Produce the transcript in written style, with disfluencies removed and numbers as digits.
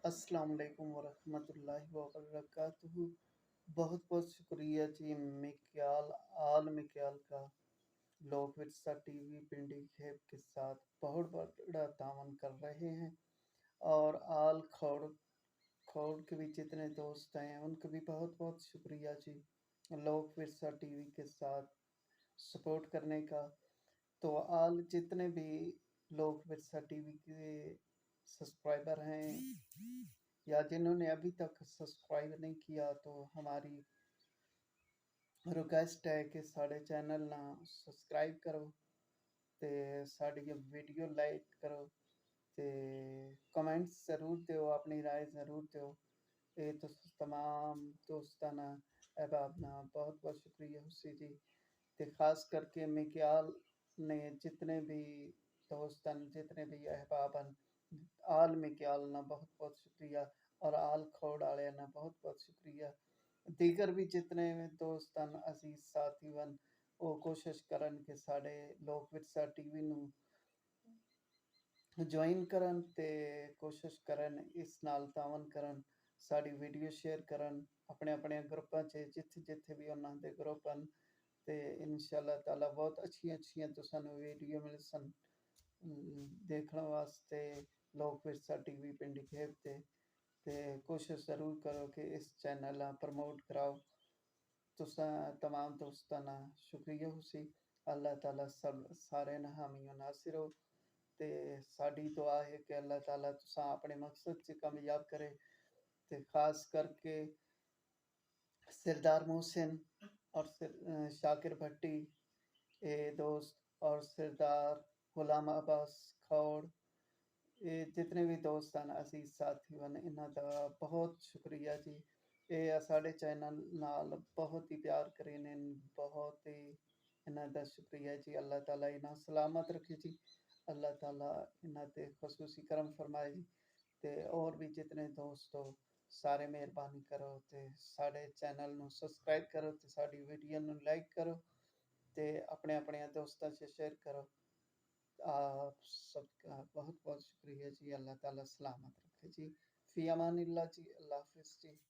अस्सलाम वालेकुम वरहमतुल्लाहि वबरकातुहू। बहुत बहुत शुक्रिया जी मिक्याल आल मिक्याल का लोग विरसा टीवी पिंडी खेब के साथ बहुत बड़ा तावन कर रहे हैं। और आल खोड़ खोड़ के भी जितने दोस्त हैं उनका भी बहुत बहुत शुक्रिया जी लोग विरसा टीवी के साथ सपोर्ट करने का। तो आल जितने भी लोग विरसा टीवी के सब्सक्राइबर हैं या जिन्होंने अभी तक सब्सक्राइब नहीं किया, तो हमारी रिक्वेस्ट है कि साढ़े चैनल ना सब्सक्राइब करो, ते साड़ी वीडियो लाइक करो, ते कमेंट्स ज़रूर दो, अपनी राय ज़रूर दो। ये तो तमाम दोस्ताना अहबाब ना बहुत बहुत शुक्रिया हुस्सी जी। ते ख़ास करके मिक्याल ने जितने भी दोस्तन जितने भी अहबाबन आल मिक्याल ना बहुत बहुत शुक्रिया। और आल खोड़ वाले ना बहुत बहुत शुक्रिया। दीगर भी जितने दोस्तन अजीज साथी वन वो कोशिश करन कि साढ़े लोक विरसा टीवी नू ज्वाइन करन ते कोशिश करन इस नाल तावन करन, साड़ी वीडियो शेयर करन अपने अपने ग्रुपां च जिथे जिथे भी उन्हां दे ग्रुप हैं। ते इंशाअल्लाह ताला बहुत अच्छियां अच्छियां तुसानू वीडियो मिलसन देखने वास्ते लोक विरसा टीवी पिंडी खेब ते कोशिश ज़रूर करो कि इस चैनल प्रमोट कराओ। तुसा तमाम दोस्तां दा शुक्रिया हुस्सी। अल्लाह ताला सब सारे ना हामी नासिर हो। ते साडी दुआ है कि अल्लाह ताला तुसा अपने मकसद च कामयाब करे। ते खास करके सरदार मोहसिन और शाकिर भट्टी दोस्त और सरदार गुलाम अब्बास खौड़, ये जितने भी दोस्त हैं अजीज साथी वन इन्हां दा बहुत शुक्रिया जी। ये साढ़े चैनल नाल बहुत ही प्यार करे ने, बहुत ही इन्हां दा शुक्रिया जी। अल्लाह ताला इन्हां सलामत रखे जी। अल्लाह ताला इन्हां ते खसूसी करम फरमाए जी। ते और भी जितने दोस्त हो सारे मेहरबानी करो ते साढ़े चैनल नू सब्सक्राइब करो, ते साड़ी वीडियो नू लाइक करो, ते अपने अपने दोस्तों से शेयर करो। आप सबका बहुत बहुत शुक्रिया जी। अल्लाह ताला सलामत रखे जी। फ़ी अमानिल्लाह जी। अल्लाह हाफ़िज़ जी।